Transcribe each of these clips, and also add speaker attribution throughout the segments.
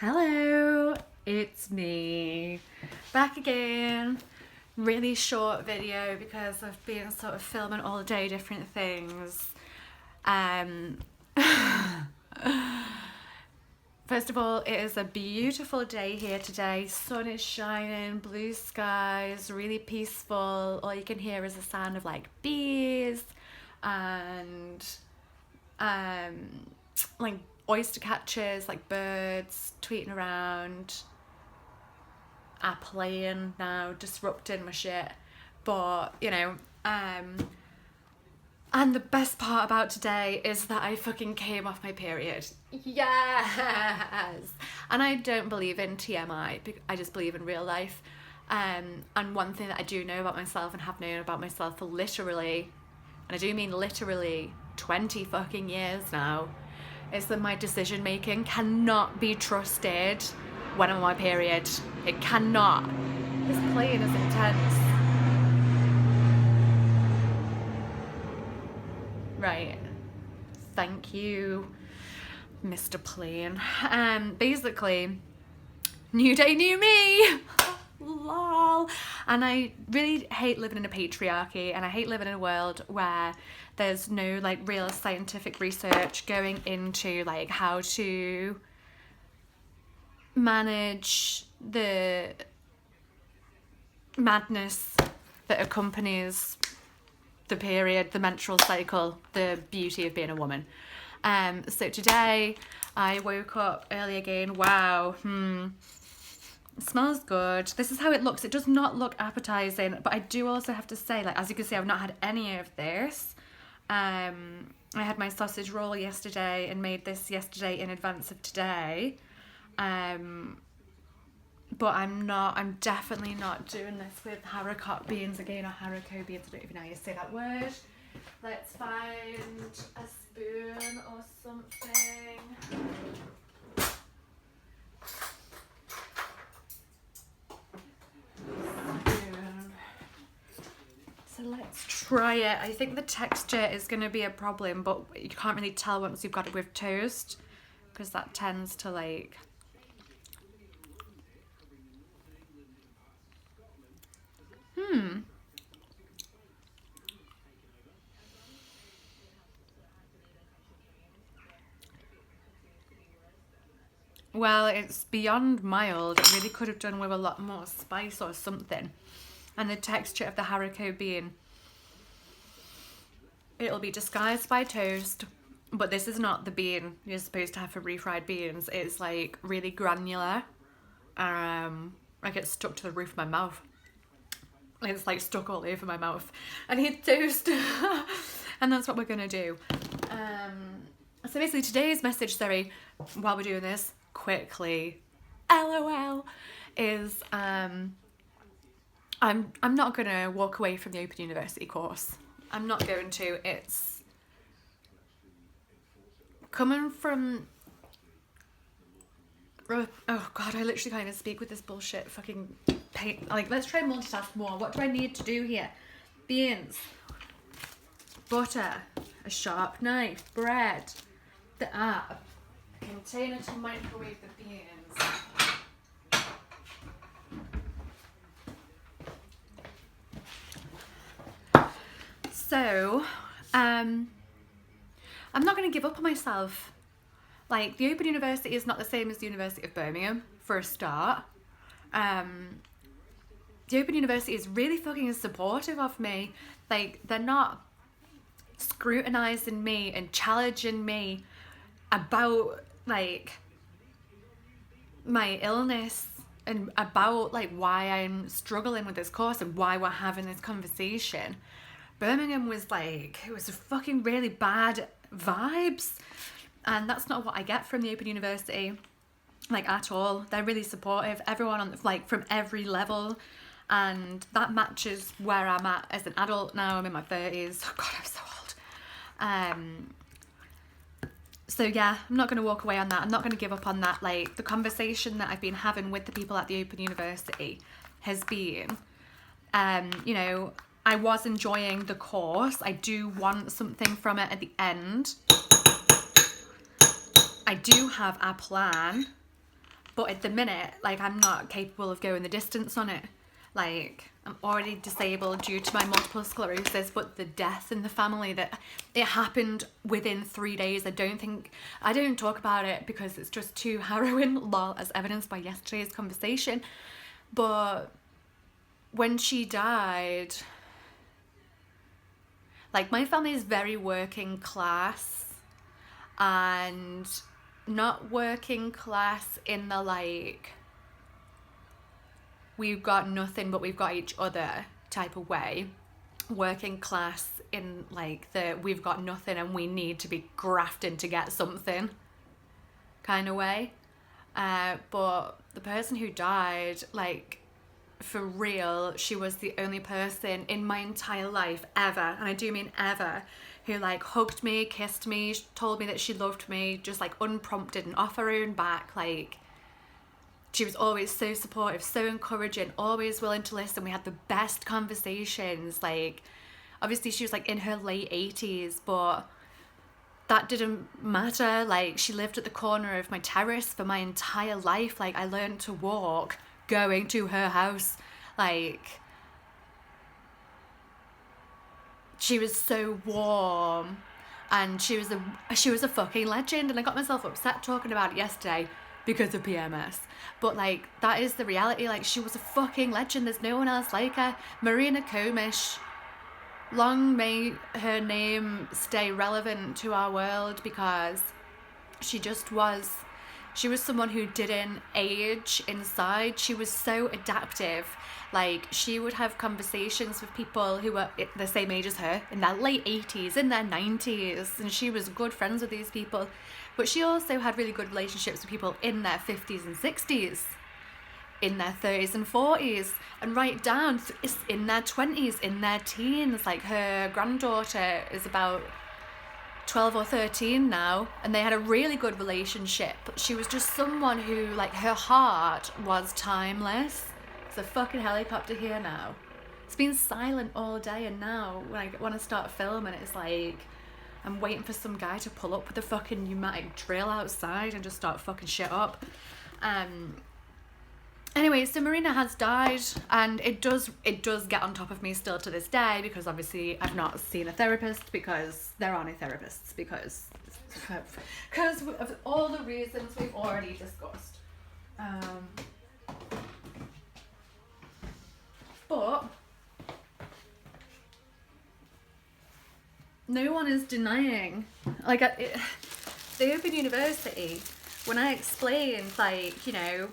Speaker 1: Hello, it's me, back again. Really short video because I've been sort of filming all day different things. First of all, it is a beautiful day here today. Sun is shining, blue skies, really peaceful. All you can hear is the sound of like bees and like oyster catchers, like birds tweeting around, are playing now, disrupting my shit. But and the best part about today is that I fucking came off my period. Yes! And I don't believe in TMI, I just believe in real life. And one thing that I do know about myself and have known about myself for literally, and I do mean literally 20 fucking years now, is that my decision making cannot be trusted when I'm on my period. It cannot. This playing is intense. Right. Thank you, Mr. Plane. Basically, new day, new me. Lol. And I really hate living in a patriarchy, and I hate living in a world where there's no like real scientific research going into like how to manage the madness that accompanies the period, the menstrual cycle, the beauty of being a woman. So today I woke up early again. Wow. It smells good. This is how it looks. It does not look appetizing, but I do also have to say, like, as you can see, I've not had any of this. I had my sausage roll yesterday and made this yesterday in advance of today. But I'm definitely not doing this with haricot beans again, or haricot beans. I don't even know how you say that word. Let's find a spoon or something. So let's try it. I think the texture is going to be a problem, but you can't really tell once you've got it with toast, because that tends to like... Well, it's beyond mild. It really could have done with a lot more spice or something. And the texture of the haricot bean, it'll be disguised by toast, but this is not the bean you're supposed to have for refried beans. It's like really granular. Like it's stuck to the roof of my mouth. It's like stuck all over my mouth. I need toast. And that's what we're gonna do. So basically today's message, sorry, while we're doing this, quickly, LOL, is I'm not gonna walk away from the Open University course. I'm not going to. It's coming from... Oh god, I literally can't even speak with this bullshit fucking paint. Like, let's try and multitask more. What do I need to do here? Beans, butter, a sharp knife, bread, the app, a container to microwave the beans. So, I'm not going to give up on myself. Like, the Open University is not the same as the University of Birmingham, for a start. The Open University is really fucking supportive of me. Like, they're not scrutinising me and challenging me about, like, my illness and about, like, why I'm struggling with this course and why we're having this conversation. Birmingham was like, it was a fucking really bad vibes, and that's not what I get from the Open University, like, at all. They're really supportive, everyone on like from every level, and that matches where I'm at as an adult now. I'm in my 30s. Oh god, I'm so old. So yeah, I'm not going to walk away on that. I'm not going to give up on that. Like, the conversation that I've been having with the people at the Open University has been, you know, I was enjoying the course. I do want something from it at the end. I do have a plan, But at the minute, like, I'm not capable of going the distance on it. Like, I'm already disabled due to my multiple sclerosis, but the death in the family, that it happened within 3 days. I don't talk about it because it's just too harrowing, lol, as evidenced by yesterday's conversation. But when she died, like, my family is very working class, and not working class in the, like, we've got nothing but we've got each other type of way. Working class in, like, the we've got nothing and we need to be grafting to get something kind of way. But the person who died, like, for real, she was the only person in my entire life ever, and I do mean ever, who, like, hugged me, kissed me, told me that she loved me, just, like, unprompted and off her own back. Like, she was always so supportive, so encouraging, always willing to listen. We had the best conversations. Like, obviously she was, like, in her late 80s, but that didn't matter. Like, she lived at the corner of my terrace for my entire life. Like, I learned to walk going to her house. Like, she was so warm, and she was a fucking legend. And I got myself upset talking about it yesterday because of PMS, but, like, that is the reality. Like, she was a fucking legend. There's no one else like her. Marina Komish, long may her name stay relevant to our world, because she was someone who didn't age inside. She was so adaptive. Like, she would have conversations with people who were the same age as her, in their late 80s, in their 90s, and she was good friends with these people. But she also had really good relationships with people in their 50s and 60s, in their 30s and 40s, and right down in their 20s, in their teens. Like, her granddaughter is about 12 or 13 now, and they had a really good relationship. She was just someone who, like, her heart was timeless. There's a fucking helicopter here now. It's been silent all day, and now when I want to start filming, it's like I'm waiting for some guy to pull up with a fucking pneumatic drill outside and just start fucking shit up. Anyway, so Marina has died, and it does get on top of me still to this day, because obviously I've not seen a therapist, because there are no therapists, because of all the reasons we've already discussed. But no one is denying, like, the Open University, when I explained, like, you know,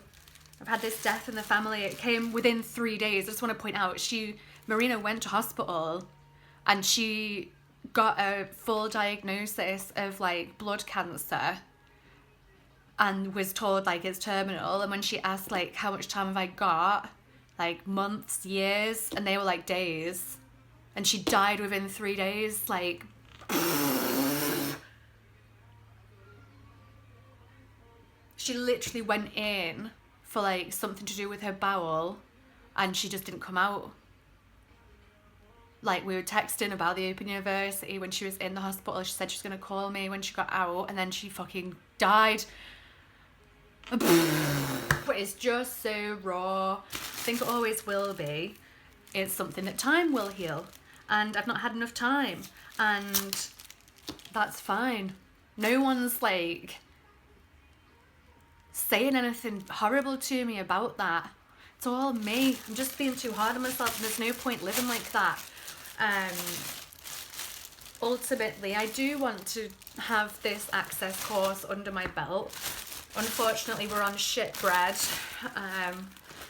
Speaker 1: I've had this death in the family, it came within 3 days. I just want to point out, Marina went to hospital and she got a full diagnosis of, like, blood cancer, and was told, like, it's terminal. And when she asked, like, how much time have I got, like, months, years, and they were like days, and she died within 3 days. Like, she literally went in for, like, something to do with her bowel, and she just didn't come out. Like, we were texting about the Open University when she was in the hospital. She said she was going to call me when she got out, and then she fucking died. But it's just so raw. I think it always will be. It's something that time will heal, and I've not had enough time, and that's fine. No one's, like, saying anything horrible to me about that. It's all me. I'm just being too hard on myself, and there's no point living like that. Ultimately, I do want to have this access course under my belt. Unfortunately, we're on shit bread.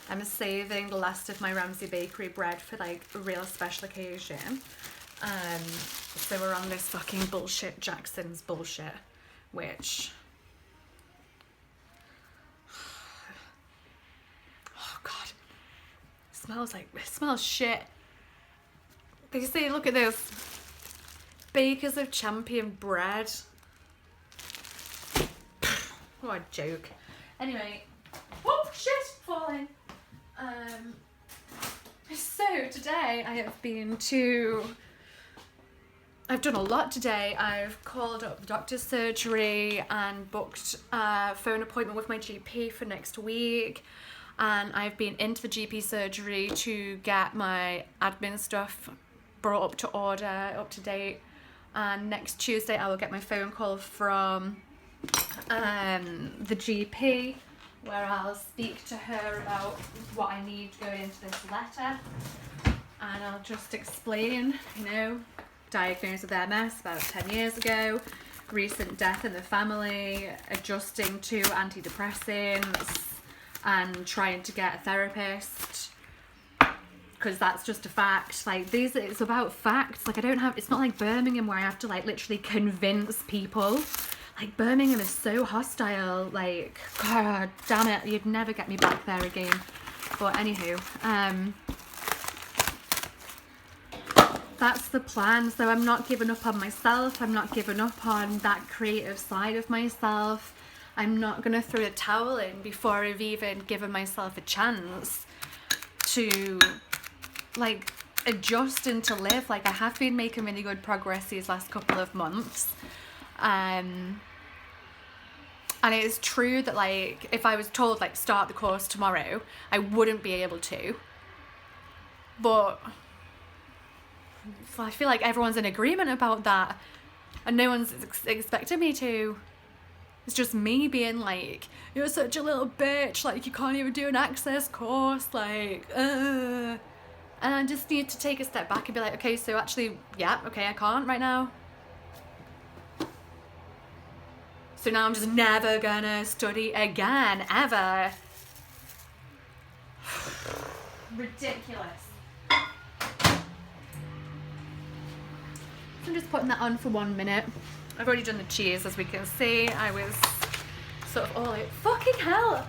Speaker 1: I'm saving the last of my Ramsey Bakery bread for, like, a real special occasion. So we're on this fucking bullshit Jackson's bullshit, which, oh god, it smells shit. They say, look at this, Bakers of Champion bread. What a joke. Anyway, oh shit, falling. So today I have been to I've done a lot today. I've called up the doctor's surgery and booked a phone appointment with my GP for next week. And I've been into the GP surgery to get my admin stuff brought up to order, up to date. And next Tuesday I will get my phone call from the GP, where I'll speak to her about what I need going into this letter. And I'll just explain, you know, diagnosed with MS about 10 years ago, recent death in the family, adjusting to antidepressants, and trying to get a therapist, because that's just a fact. Like, these, it's about facts. Like, I don't have, it's not like Birmingham where I have to like literally convince people. Like, Birmingham is so hostile. Like, god damn it, you'd never get me back there again. But anywho, that's the plan. So I'm not giving up on myself. I'm not giving up on that creative side of myself. I'm not going to throw a towel in before I've even given myself a chance to like adjust and to live. Like, I have been making really good progress these last couple of months. And it's true that like if I was told like start the course tomorrow, I wouldn't be able to. But I feel like everyone's in agreement about that, and no one's expecting me to. It's just me being like, you're such a little bitch, like you can't even do an access course, like, And I just need to take a step back and be like, okay, so actually, yeah, okay, I can't right now. So now I'm just never gonna study again, ever. Ridiculous. So I'm just putting that on for 1 minute. I've already done the cheese, as we can see. I was sort of all out, fucking hell,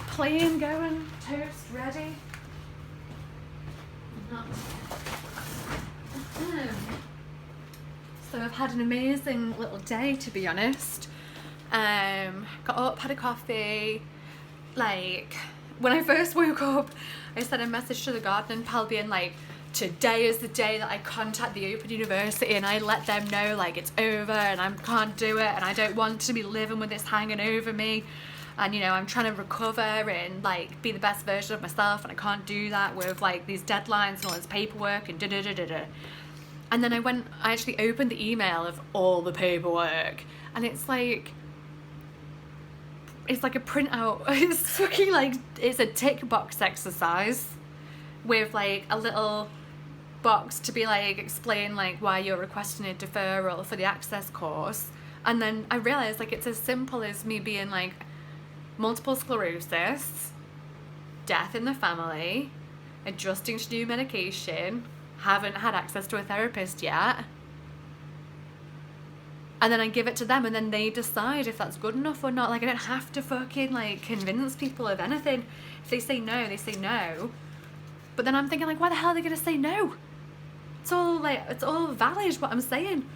Speaker 1: plain going, toast ready. So I've had an amazing little day, to be honest. Got up, had a coffee. Like, when I first woke up, I sent a message to the gardening pal being like, today is the day that I contact the Open University and I let them know like it's over and I can't do it and I don't want to be living with this hanging over me, and you know, I'm trying to recover and like be the best version of myself, and I can't do that with like these deadlines and all this paperwork and da-da-da-da-da. And then I actually opened the email of all the paperwork, and it's like a printout. It's fucking like, it's a tick box exercise with like a little box to be like, explain like why you're requesting a deferral for the access course. And then I realized like it's as simple as me being like, multiple sclerosis, death in the family, adjusting to new medication, haven't had access to a therapist yet. And then I give it to them and then they decide if that's good enough or not. Like, I don't have to fucking like convince people of anything. If they say no, they say no. But then I'm thinking like, why the hell are they gonna say no? It's all like, it's all valid what I'm saying.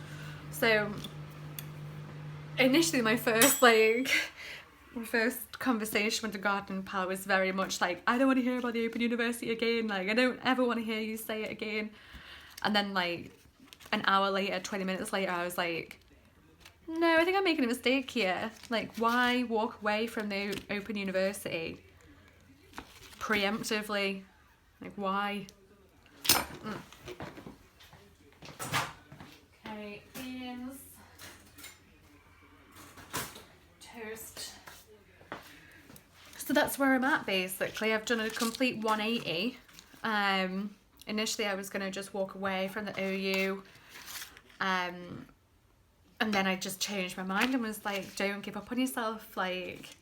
Speaker 1: So initially my first conversation with the garden pal was very much like, I don't want to hear about the Open University again. Like, I don't ever want to hear you say it again. And then like an hour later, 20 minutes later, I was like, no, I think I'm making a mistake here. Like, why walk away from the Open University preemptively? Like, why? Okay, beans, toast. So that's where I'm at, basically. I've done a complete 180. Initially I was going to just walk away from the OU, and then I just changed my mind and was like, don't give up on yourself. Like,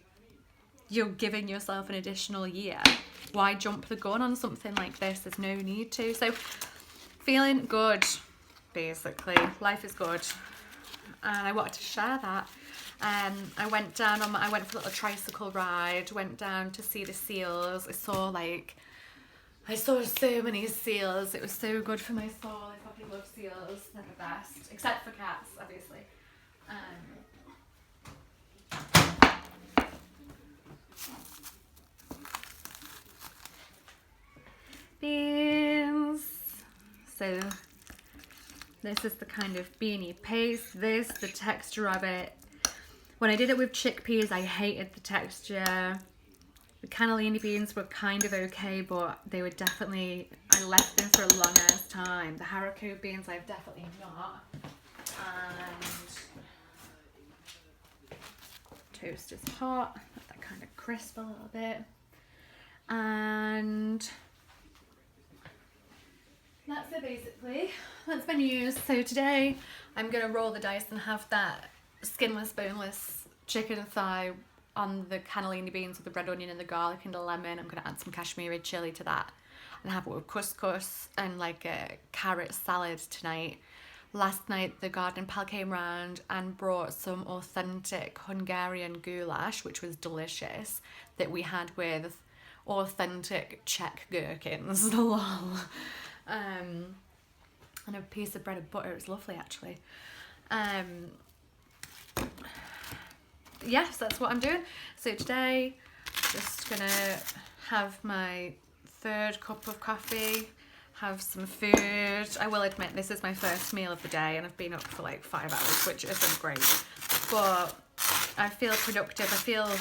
Speaker 1: you're giving yourself an additional year. Why jump the gun on something like this? There's no need to. So feeling good, basically. Life is good. And I wanted to share that. I went down on I went for a little tricycle ride, went down to see the seals. I saw so many seals. It was so good for my soul. I fucking love seals. They're the best. Except for cats, obviously. Beans. So This is the kind of beanie paste. The texture of it. When I did it with chickpeas, I hated the texture. The cannellini beans were kind of okay, but they were definitely, I left them for a long ass time. The haricot beans, I've definitely not. And toast is hot, let that kind of crisp a little bit. And that's it basically. That's my news. So today I'm gonna roll the dice and have that skinless, boneless chicken thigh on the cannellini beans with the red onion and the garlic and the lemon. I'm gonna add some Kashmiri chili to that and have it with couscous and like a carrot salad tonight. Last night the garden pal came round and brought some authentic Hungarian goulash, which was delicious, that we had with authentic Czech gherkins. Lol. And a piece of bread and butter. It was lovely actually. Yes, that's what I'm doing. So today, just gonna have my 3rd cup of coffee, have some food. I will admit this is my first meal of the day and I've been up for like 5 hours, which isn't great, but I feel productive. I feel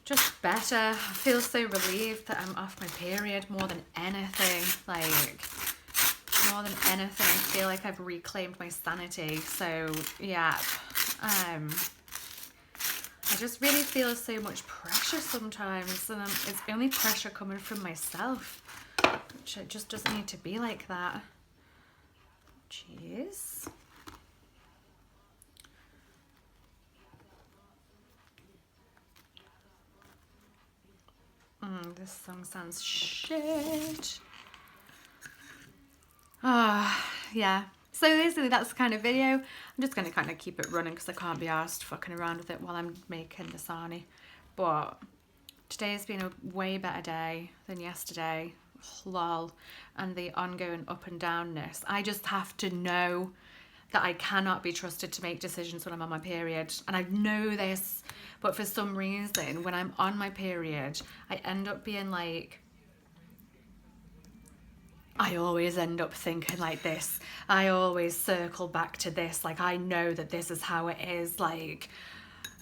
Speaker 1: just better. I feel so relieved that I'm off my period more than anything. Like, more than anything, I feel like I've reclaimed my sanity. So yeah, I just really feel so much pressure sometimes, and it's only pressure coming from myself, which it just doesn't need to be like that. Cheers. This song sounds shit. Yeah. So basically that's the kind of video. I'm just going to kind of keep it running because I can't be arsed fucking around with it while I'm making the sarnie. But today's been a way better day than yesterday. Lol. And the ongoing up and downness. I just have to know that I cannot be trusted to make decisions when I'm on my period. And I know this, but for some reason, when I'm on my period, I end up being like, I always end up thinking like this. I always circle back to this. Like, I know that this is how it is. Like,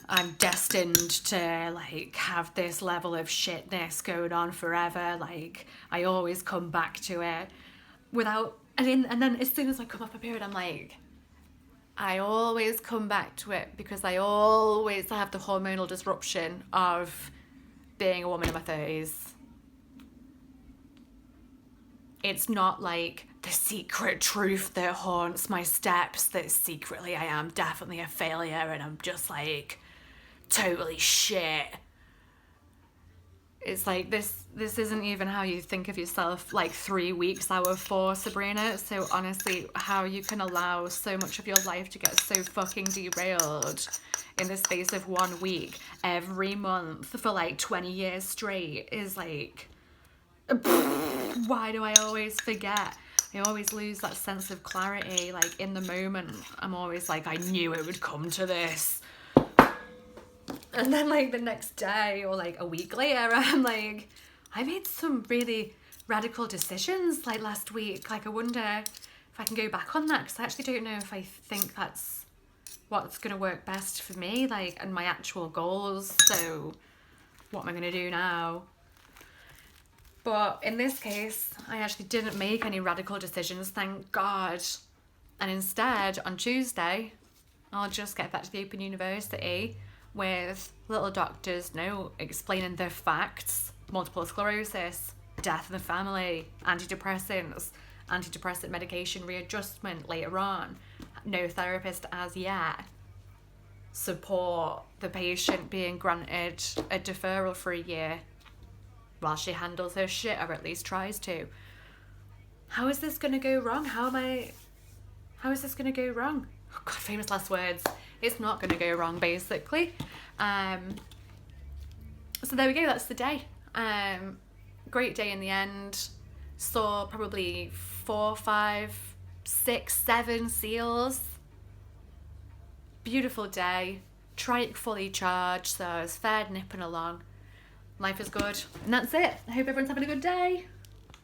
Speaker 1: I'm destined to like have this level of shitness going on forever. Like, I always come back to it without, and then as soon as I come off my period, I'm like, I always come back to it because I always have the hormonal disruption of being a woman in my 30s. It's not like the secret truth that haunts my steps, that secretly I am definitely a failure and I'm just like totally shit. It's like this isn't even how you think of yourself like 3 weeks out of 4, Sabrina. So honestly, how you can allow so much of your life to get so fucking derailed in the space of 1 week every month for like 20 years straight is like, why do I always forget? I always lose that sense of clarity. Like in the moment, I'm always like, I knew it would come to this. And then like the next day or like a week later, I'm like, I made some really radical decisions like last week. Like I wonder if I can go back on that, because I actually don't know if I think that's what's going to work best for me, like, and my actual goals. So what am I going to do now? But in this case, I actually didn't make any radical decisions, thank God. And instead, on Tuesday, I'll just get back to the Open University with little doctors, explaining the facts, multiple sclerosis, death in the family, antidepressant medication readjustment later on, no therapist as yet, support the patient being granted a deferral for a year while she handles her shit, or at least tries to. How is this going to go wrong? How is this going to go wrong? Oh God, famous last words. It's not going to go wrong, basically. So there we go, that's the day. Great day in the end. Saw probably 4, 5, 6, 7 seals. Beautiful day. Trike fully charged, so I was fair nipping along. Life is good. And that's it. I hope everyone's having a good day.